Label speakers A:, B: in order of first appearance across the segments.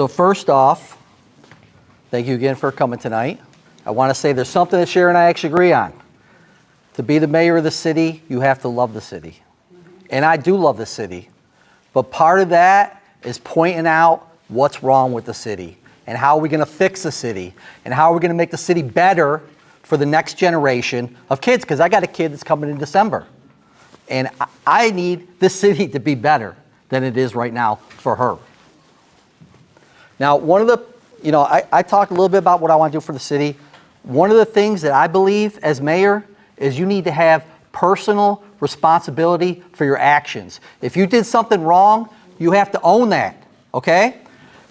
A: So first off, thank you again for coming tonight. I want to say there's something that Sharon and I actually agree on. To be the mayor of the city, you have to love the city. And I do love the city. But part of that is pointing out what's wrong with the city and how are we going to fix the city and how are we going to make the city better for the next generation of kids, because I got a kid that's coming in December. And I need this city to be better than it is right now for her. Now, one of the, I talked a little bit about what I want to do for the city. One of the things that I believe as mayor is you need to have personal responsibility for your actions. If you did something wrong, you have to own that, okay?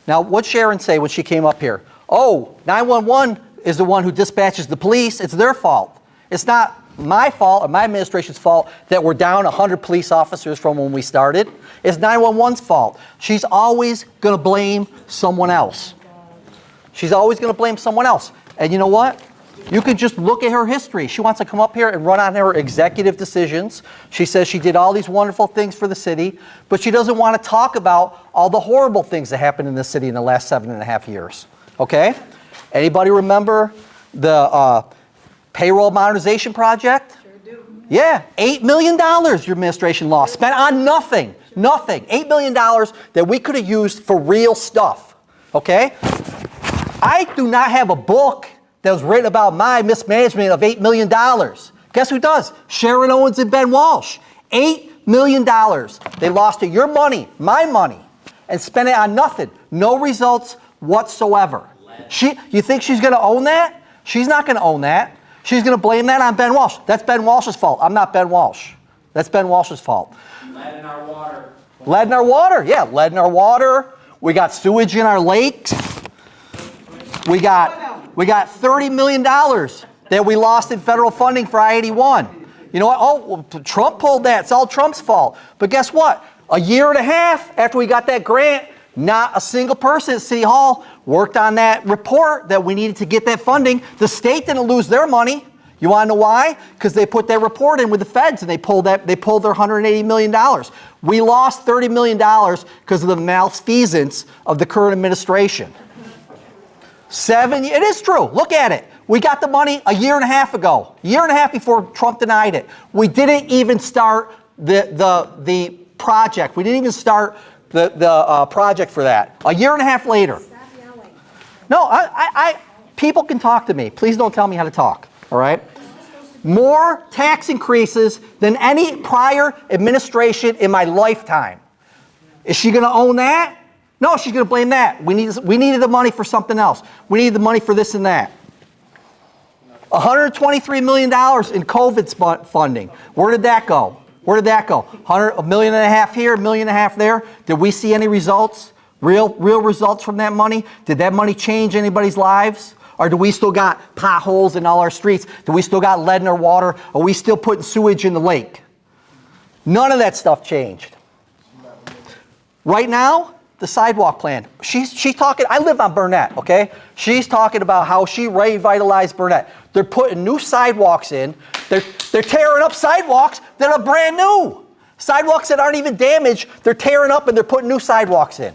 A: Now, what'd Sharon say when she came up here? Oh, 911 is the one who dispatches the police. It's their fault. It's not my fault or my administration's fault that we're down 100 police officers from when we started. It's 911's fault. She's always going to blame someone else. She's always going to blame someone else. And you know what? You can just look at her history. She wants to come up here and run on her executive decisions. She says she did all these wonderful things for the city, but she doesn't want to talk about all the horrible things that happened in the city in the last 7.5 years. Okay? Anybody remember the payroll modernization project?
B: Sure do.
A: Yeah, $8 million your administration lost, spent on nothing. Nothing. $8 million that we could have used for real stuff. Okay? I do not have a book that was written about my mismanagement of $8 million. Guess who does? Sharon Owens and Ben Walsh. $8 million. They lost to your money, my money, and spent it on nothing. No results whatsoever. You think she's going to own that? She's not going to own that. She's going to blame that on Ben Walsh. That's Ben Walsh's fault. I'm not Ben Walsh. That's Ben Walsh's fault.
C: Lead in our water.
A: Lead in our water. Yeah, lead in our water. We got sewage in our lakes. We got $30 million that we lost in federal funding for I-81. You know what? Oh, well, Trump pulled that. It's all Trump's fault. But guess what? A year and a half after we got that grant, not a single person at City Hall worked on that report that we needed to get that funding. The state didn't lose their money. You want to know why? Because they put that report in with the feds and they pulled their $180 million. We lost $30 million because of the malfeasance of the current administration. It is true. Look at it. We got the money a year and a half ago. A year and a half before Trump denied it. We didn't even start the project. We didn't even start the project for that. A year and a half later.
B: Stop yelling.
A: No, people can talk to me. Please don't tell me how to talk. All right? More tax increases than any prior administration in my lifetime. Is she going to own that? No, she's going to blame that. We needed the money for something else. We needed the money for this and that. $123 million in COVID funding. Where did that go? Where did that go? $1.5 million here, $1.5 million there. Did we see any results? Real results from that money? Did that money change anybody's lives? Or do we still got potholes in all our streets? Do we still got lead in our water? Are we still putting sewage in the lake? None of that stuff changed. Right now, the sidewalk plan. She's talking, I live on Burnett, okay? She's talking about how she revitalized Burnett. They're putting new sidewalks in. They're tearing up sidewalks that are brand new. Sidewalks that aren't even damaged, they're tearing up and they're putting new sidewalks in.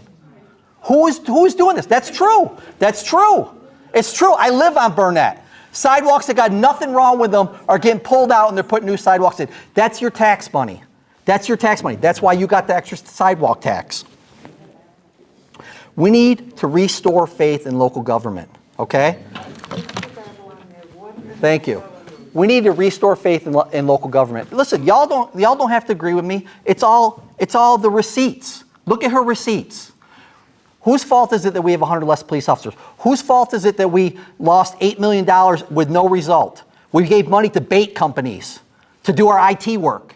A: Who is doing this? That's true. That's true. It's true. I live on Burnett. Sidewalks that got nothing wrong with them are getting pulled out and they're putting new sidewalks in. That's your tax money. That's your tax money. That's why you got the extra sidewalk tax. We need to restore faith in local government, okay? Thank you. We need to restore faith in local government. Listen, y'all don't have to agree with me. It's all the receipts. Look at her receipts. Whose fault is it that we have 100 less police officers? Whose fault is it that we lost $8 million with no result? We gave money to bait companies to do our IT work.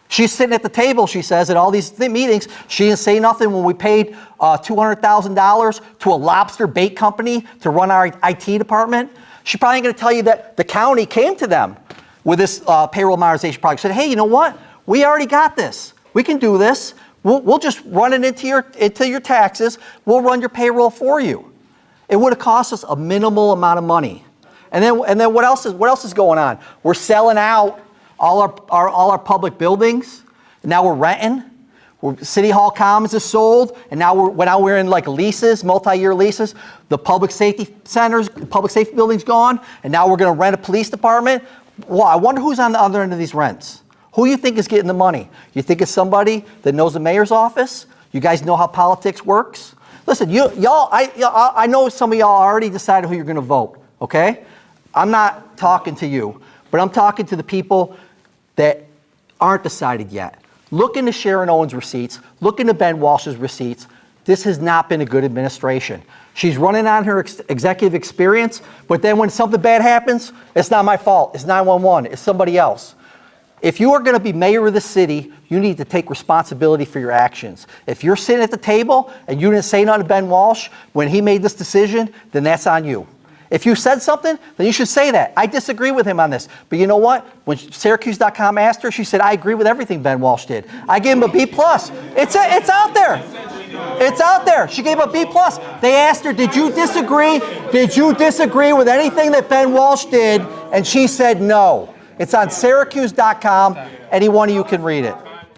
A: She's sitting at the table, she says, at all these meetings. She didn't say nothing when we paid $200,000 to a lobster bait company to run our IT department. She's probably going to tell you that the county came to them with this payroll modernization project. Said, hey, you know what? We already got this. We can do this. We'll just run it into your taxes. We'll run your payroll for you. It would have cost us a minimal amount of money. And then what else is going on? We're selling out all our public buildings. Now we're renting. City Hall Commons is sold, and now we're in like leases, multi-year leases. The public safety centers, public safety building's gone, and now we're going to rent a police department. Well, I wonder who's on the other end of these rents. Who you think is getting the money? You think it's somebody that knows the mayor's office? You guys know how politics works? Listen, I know some of y'all already decided who you're going to vote, okay? I'm not talking to you, but I'm talking to the people that aren't decided yet. Look into Sharon Owens' receipts. Look into Ben Walsh's receipts. This has not been a good administration. She's running on her executive experience, but then when something bad happens, it's not my fault. It's 911. It's somebody else. If you are going to be mayor of the city, you need to take responsibility for your actions. If you're sitting at the table and you didn't say nothing to Ben Walsh when he made this decision, then that's on you. If you said something, then you should say that. I disagree with him on this. But you know what? When Syracuse.com asked her, she said, I agree with everything Ben Walsh did. I gave him a B+. It's out there. It's out there. She gave a B+. They asked her, did you disagree? Did you disagree with anything that Ben Walsh did? And she said no. It's on Syracuse.com. Any one of you can read it.